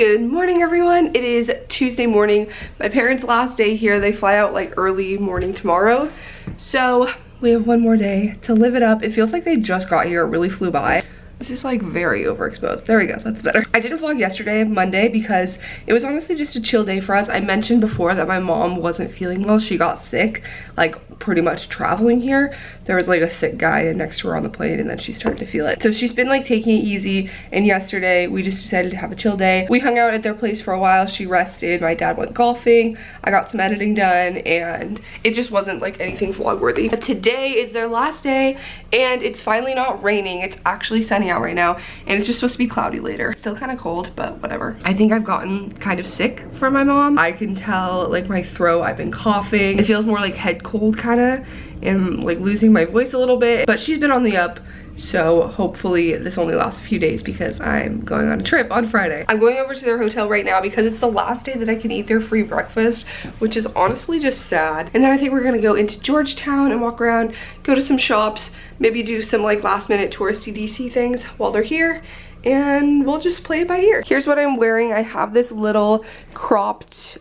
Good morning, everyone. It is Tuesday morning. My parents' last day here. They fly out like early morning tomorrow. So we have one more day to live it up. It feels like they just got here. It really flew by. This is like very overexposed. There we go, that's better. I didn't vlog yesterday, Monday, because it was honestly just a chill day for us. I mentioned before that my mom wasn't feeling well. She got sick, like pretty much traveling here. There was like a sick guy next to her on the plane and then she started to feel it. So she's been like taking it easy, and yesterday we just decided to have a chill day. We hung out at their place for a while. She rested, my dad went golfing, I got some editing done, and it just wasn't like anything vlog worthy. But today is their last day and it's finally not raining. It's actually sunny out right now and it's just supposed to be cloudy later. It's still kind of cold, but whatever. I think I've gotten kind of sick from my mom. I can tell like my throat, I've been coughing. It feels more like head cold kind of, and like losing my voice a little bit, but she's been on the up. So hopefully this only lasts a few days because I'm going on a trip on Friday. I'm going over to their hotel right now because it's the last day that I can eat their free breakfast, which is honestly just sad. And then I think we're gonna go into Georgetown and walk around, go to some shops, maybe do some like last minute touristy DC things while they're here, and we'll just play it by ear. Here's what I'm wearing. I have this little cropped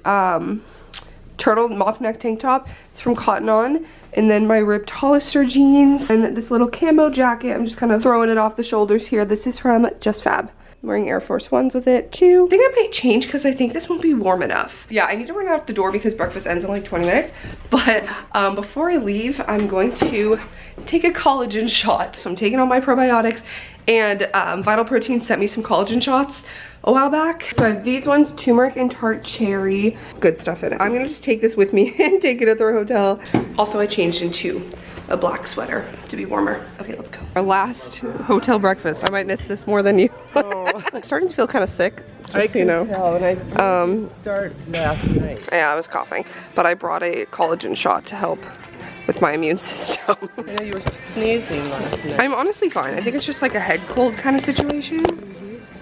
turtle mop neck tank top. It's from Cotton On. And then my ripped Hollister jeans and this little camo jacket. I'm just kind of throwing it off the shoulders here. This is from Just Fab. I'm wearing Air Force Ones with it too. I think I might change because I think this won't be warm enough. Yeah, I need to run out the door because breakfast ends in like 20 minutes. But before I leave, I'm going to take a collagen shot. So I'm taking all my probiotics, and Vital Protein sent me some collagen shots a while back. So I have these ones, turmeric and tart cherry. Good stuff in it. I'm gonna just take this with me and take it at their hotel. Also, I changed into a black sweater to be warmer. Okay, let's go. Our last hotel breakfast. I might miss this more than you. Oh. I'm starting to feel kind of sick. I can tell, and I didn't start last night. Yeah, I was coughing, but I brought a collagen shot to help with my immune system. I know you were sneezing last night. I'm honestly fine. I think it's just like a head cold kind of situation.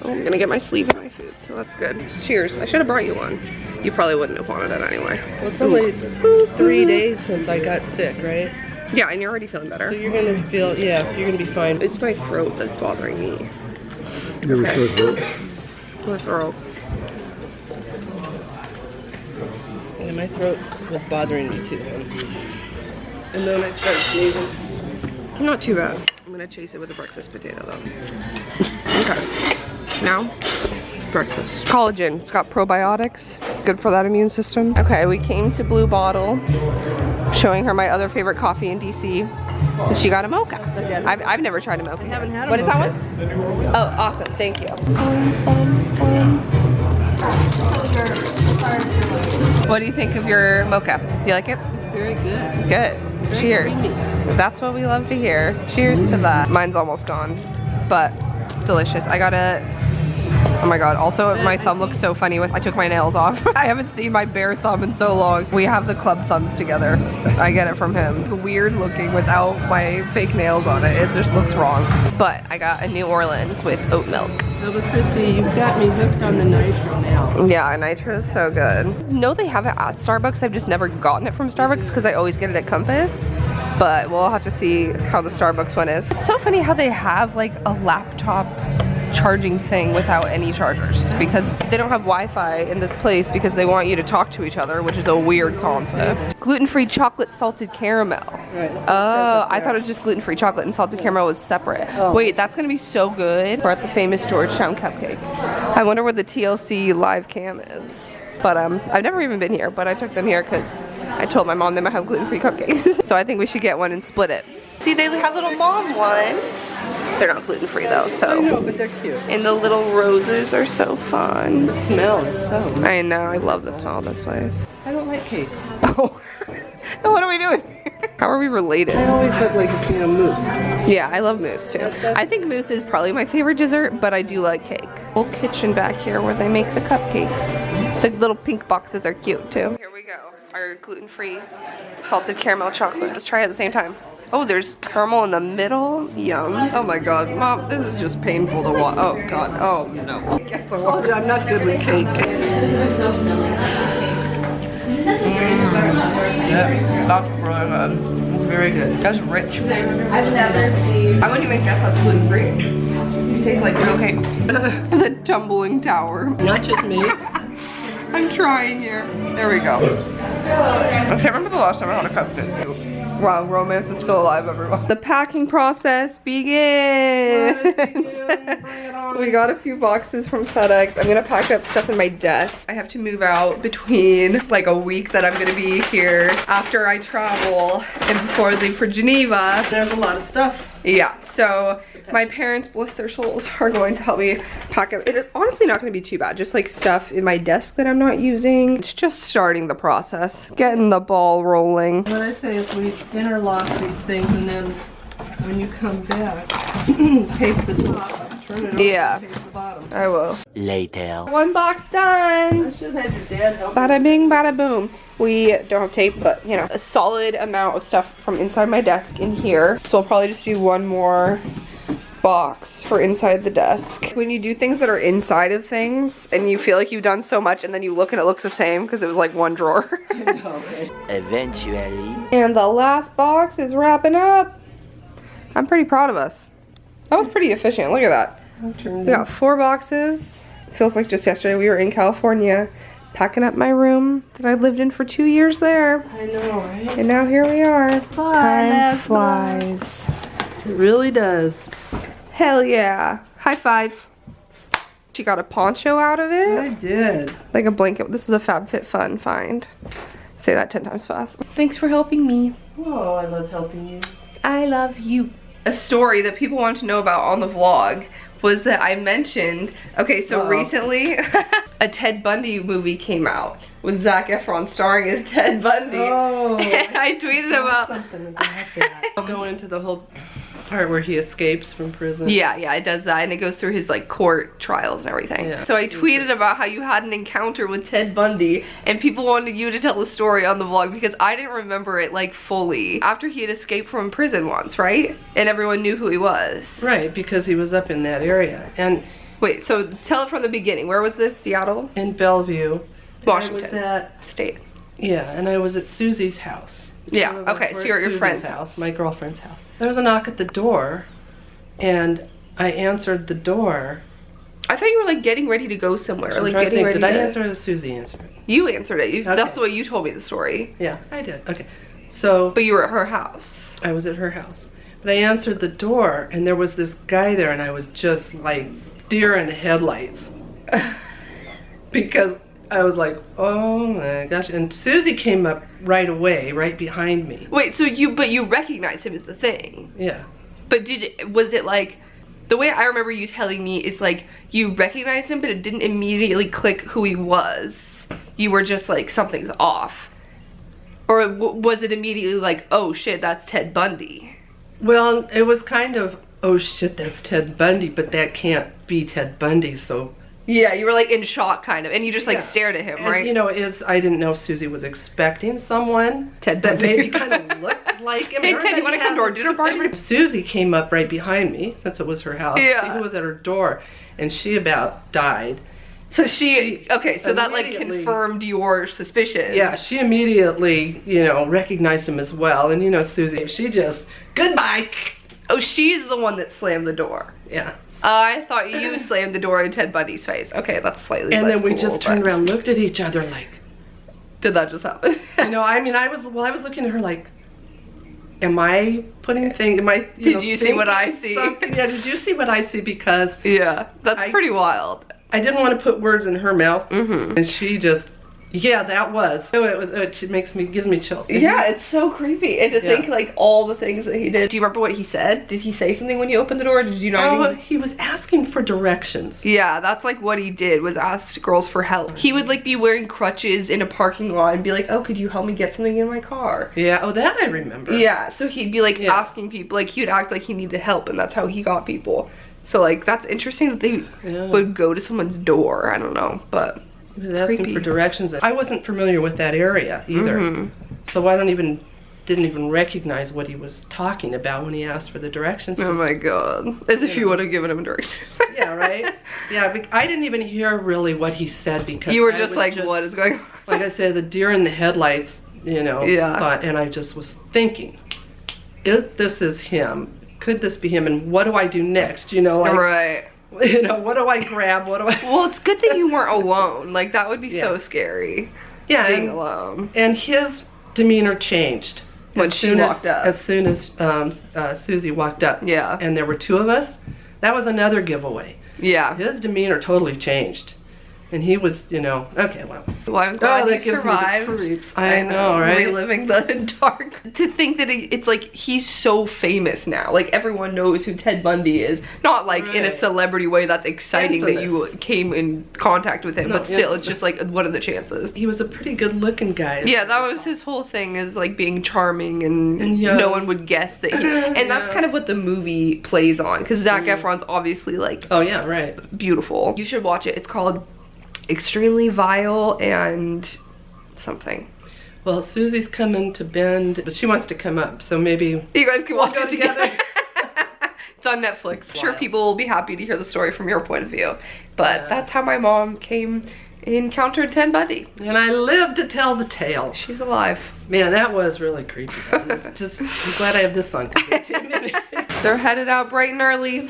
Oh, I'm gonna get my sleeve in my food, so that's good. Cheers. I should have brought you one. You probably wouldn't have wanted it anyway. Well, it's only 3 days since I got sick, right? Yeah, and you're already feeling better. So you're gonna feel, yeah, so you're gonna be fine. It's my throat that's bothering me. Never sore throat. My throat. Yeah, my throat was bothering me too. And then I started sneezing. Not too bad. I'm gonna chase it with a breakfast potato though. Okay. Now, breakfast. Collagen, it's got probiotics, good for that immune system. Okay, we came to Blue Bottle, showing her my other favorite coffee in DC, and she got a mocha. I've never tried a mocha. I haven't had What a is that one? Oh, awesome, thank you. What do you think of your mocha? You like it? It's very good. Good. Cheers. That's what we love to hear. Cheers to that. Mine's almost gone, but delicious. I got a, oh my god, also my thumb looks so funny with, I took my nails off. I haven't seen my bare thumb in so long. We have the club thumbs together. I get it from him. Weird looking without my fake nails on it. It just looks wrong. But I got a New Orleans with oat milk. No, but Kristee, you've got me hooked on the nitro now. Yeah, nitro is so good. No, they have it at Starbucks. I've just never gotten it from Starbucks because I always get it at Compass. But we'll have to see how the Starbucks one is. It's so funny how they have like a laptop charging thing without any chargers, because they don't have Wi-Fi in this place because they want you to talk to each other, which is a weird concept. Gluten-free chocolate salted caramel. Right. Oh, I thought it was just gluten-free chocolate and salted caramel was separate. Oh. Wait, that's gonna be so good. We're at the famous Georgetown Cupcake. I wonder where the TLC live cam is. But I've never even been here, but I took them here because I told my mom they might have gluten-free cupcakes. So I think we should get one and split it. See, they have little mom ones. They're not gluten-free though, so. I know, but they're cute. And the little roses are so fun. The smell is so nice. I know, I love the smell of this place. I don't like cake. Oh, what are we doing? How are we related? I always have like, you know, mousse. Yeah, I love mousse too. I think mousse is probably my favorite dessert, but I do like cake. Whole kitchen back here where they make the cupcakes. The little pink boxes are cute too. Here we go, our gluten-free salted caramel chocolate. Let's try it at the same time. Oh, there's caramel in the middle. Yum. Oh my god, Mom, this is just painful to watch. Oh god, oh no. Oh, I'm not good with cake. Yeah, that's really good. It's very good. That's rich. I've never seen. I wouldn't even guess that's gluten-free. It tastes like real cake. The tumbling tower. Not just me. I'm trying here. There we go. I can't remember the last time I had a cupcake. Wow, romance is still alive, everyone. The packing process begins. We got a few boxes from FedEx. I'm gonna pack up stuff in my desk. I have to move out between like a week that I'm gonna be here after I travel and before I leave for Geneva. There's a lot of stuff. Yeah, so my parents, bless their souls, are going to help me pack up. It's honestly not going to be too bad. Just like stuff in my desk that I'm not using. It's just starting the process, getting the ball rolling. What I'd say is we interlock these things, and then when you come back, tape the top, turn it over, Yeah. tape the bottom. I will. Later. One box done. I should have had your dad help. Bada bing, bada boom. We don't have tape, but you know, a solid amount of stuff from inside my desk in here. So I'll probably just do one more box for inside the desk. When you do things that are inside of things and you feel like you've done so much and then you look and it looks the same because it was like one drawer. I know, right? Eventually. And the last box is wrapping up. I'm pretty proud of us. That was pretty efficient. Look at that. We got 4 boxes. Feels like just yesterday we were in California packing up my room that I lived in for 2 years there. I know, right? And now here we are. Time that's flies. It really does. Hell yeah. High five. She got a poncho out of it. I did. Like a blanket. This is a FabFitFun find. Say that 10 times fast. Thanks for helping me. Oh, I love helping you. I love you. A story that people want to know about on the vlog was that I mentioned, okay, so recently a Ted Bundy movie came out with Zac Efron starring as Ted Bundy. Oh, and I tweeted about something about that. Going into the whole part where he escapes from prison. Yeah, it does that, and it goes through his like court trials and everything. Yeah, so I tweeted about how you had an encounter with Ted Bundy, and people wanted you to tell the story on the vlog because I didn't remember it like fully. After he had escaped from prison once, right? And everyone knew who he was. Right, because he was up in that area. And wait, so tell it from the beginning. Where was this? Seattle? in Bellevue, Washington I was at, State. yeah, and I was at Susie's house. Yeah, Two of us okay, so were you're at at your Susie's friend's house. my girlfriend's house. There was a knock at the door, and I answered the door. I thought you were like getting ready to go somewhere. I'm Like trying to getting think, ready did I to... answer it or did Susie answer it? You answered it. Okay. That's the way you told me the story. Yeah, I did. Okay, so But you were at her house. I was at her house. But I answered the door, and there was this guy there, and I was just like deer in headlights. Because I was like, oh my gosh. And Susie came up right away, right behind me. Wait, so you recognized him as the thing. Yeah. But was it like, the way I remember you telling me, it's like you recognized him, but it didn't immediately click who he was. You were just like, something's off. Or was it immediately like, oh shit, that's Ted Bundy? Well, it was kind of, oh shit, that's Ted Bundy, but that can't be Ted Bundy, so. Yeah, you were like in shock kind of, and you just like Yeah. stared at him, And, right? you know, I didn't know if Susie was expecting someone Ted that Bundy. maybe kind of looked like him. Hey, Ted, you wanna come to our dinner party? Susie came up right behind me, since it was her house. Yeah. See who was at her door, and she about died. So okay, so that like immediately- confirmed your suspicions. Yeah, she immediately, you know, recognized him as well. And you know, Susie, she just, goodbye. Oh, she's the one that slammed the door. Yeah. I thought you slammed the door in Ted Bundy's face. Okay, that's slightly And less then we cool, just turned but- around, looked at each other like, Did that just happen? you know, I mean, I was looking at her like, am I putting things, Did you see what I see? Something? Yeah, did you see what I see? Because Yeah, that's pretty wild. I didn't want to put words in her mouth, Mm-hmm. and she just, yeah, that was. Oh, it gives me chills. Yeah, it's so creepy. And to Yeah. think like all the things that he did. Do you remember what he said? Did he say something when you opened the door? Did you not Oh, even... he was asking for directions. Yeah, that's like what he did, was ask girls for help. He would like be wearing crutches in a parking lot and be like, oh, could you help me get something in my car? Yeah, oh, that I remember. Yeah, so he'd be like Yeah. asking people, like he would act like he needed help, and that's how he got people. So like, that's interesting that they would go to someone's door. I don't know, but He was asking creepy. for directions. I wasn't familiar with that area either, Mhm. so I didn't even recognize what he was talking about when he asked for the directions. Oh my god. As if you would have given him directions. Yeah, right? Yeah, I didn't even hear really what he said because You were I just was like, what is going on? Like I said, the deer in the headlights, you know. Yeah. And I just was thinking, if this is him, could this be him? And what do I do next? You know, like, Right. You know, what do I grab? What do I? Well, it's good that you weren't alone. Like, that would be so scary. Yeah, Being alone. And his demeanor changed When she walked up. As soon as Susie walked up. Yeah. And there were two of us. That was another giveaway. Yeah. His demeanor totally changed. And he was, you know, okay, well. Well, I'm glad that you gives me the survived. creeps. I know, right? Reliving the dark. To think that it's like he's so famous now. Like everyone knows who Ted Bundy is. Not like in a celebrity way that's exciting that you came in contact with him, but still, it's just like, what are the chances? He was a pretty good-looking guy. Yeah, that was his whole thing, is like being charming and no one would guess that he. And that's kind of what the movie plays on, because Zac Efron's obviously like. Oh yeah, right. Beautiful. You should watch it. It's called Extremely Vile and something. Well, Susie's coming to Bend, but she wants to come up, so maybe you guys can watch it together. together. It's on Netflix. I'm sure people will be happy to hear the story from your point of view. But that's how my mom encountered Ted Bundy. And I live to tell the tale. She's alive. Man, that was really creepy. I'm glad I have this on. They're headed out bright and early.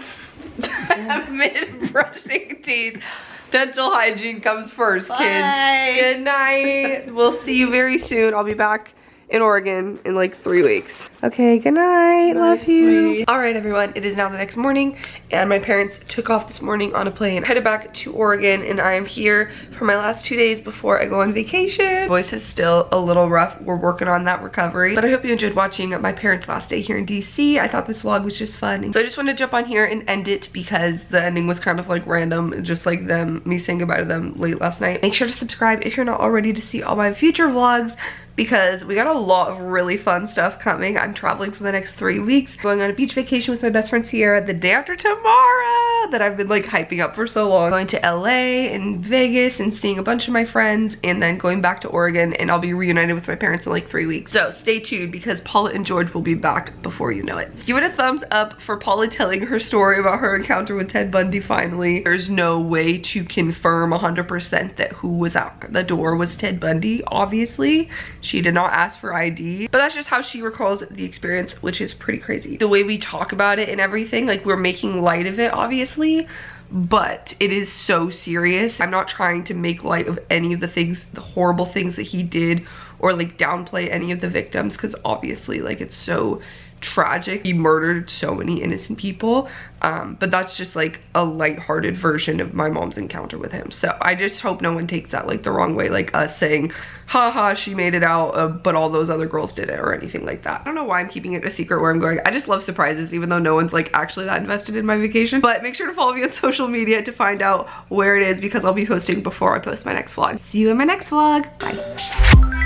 Mid brushing teeth. Dental hygiene comes first, kids. Bye. Good night. We'll see you very soon. I'll be back in Oregon in like 3 weeks. Okay, good night. Love you. Sweetie. All right, everyone. It is now the next morning, and my parents took off this morning on a plane. Headed back to Oregon, and I am here for my last 2 days before I go on vacation. Voice is still a little rough. We're working on that recovery, but I hope you enjoyed watching my parents' last day here in DC. I thought this vlog was just fun, so I just wanted to jump on here and end it because the ending was kind of like random, just like me saying goodbye to them late last night. Make sure to subscribe if you're not already to see all my future vlogs, because we got a lot of really fun stuff coming. I'm traveling for the next 3 weeks, going on a beach vacation with my best friend Sierra the day after tomorrow that I've been like hyping up for so long. Going to LA and Vegas and seeing a bunch of my friends, and then going back to Oregon, and I'll be reunited with my parents in like 3 weeks. So stay tuned, because Paula and George will be back before you know it. Give it a thumbs up for Paula telling her story about her encounter with Ted Bundy finally. There's no way to confirm 100% that who was out the door was Ted Bundy, obviously. She did not ask for ID, but that's just how she recalls the experience, which is pretty crazy. The way we talk about it and everything, like we're making light of it, obviously, but it is so serious. I'm not trying to make light of any of the things, the horrible things that he did, or like downplay any of the victims, because obviously like it's so tragic. He murdered so many innocent people, but that's just like a lighthearted version of my mom's encounter with him. So I just hope no one takes that like the wrong way, like us saying haha she made it out, but all those other girls did it, or anything like that. I don't know why I'm keeping it a secret where I'm going. I just love surprises, even though no one's like actually that invested in my vacation. But make sure to follow me on social media to find out where it is, because I'll be posting before I post my next vlog. See you in my next vlog. Bye.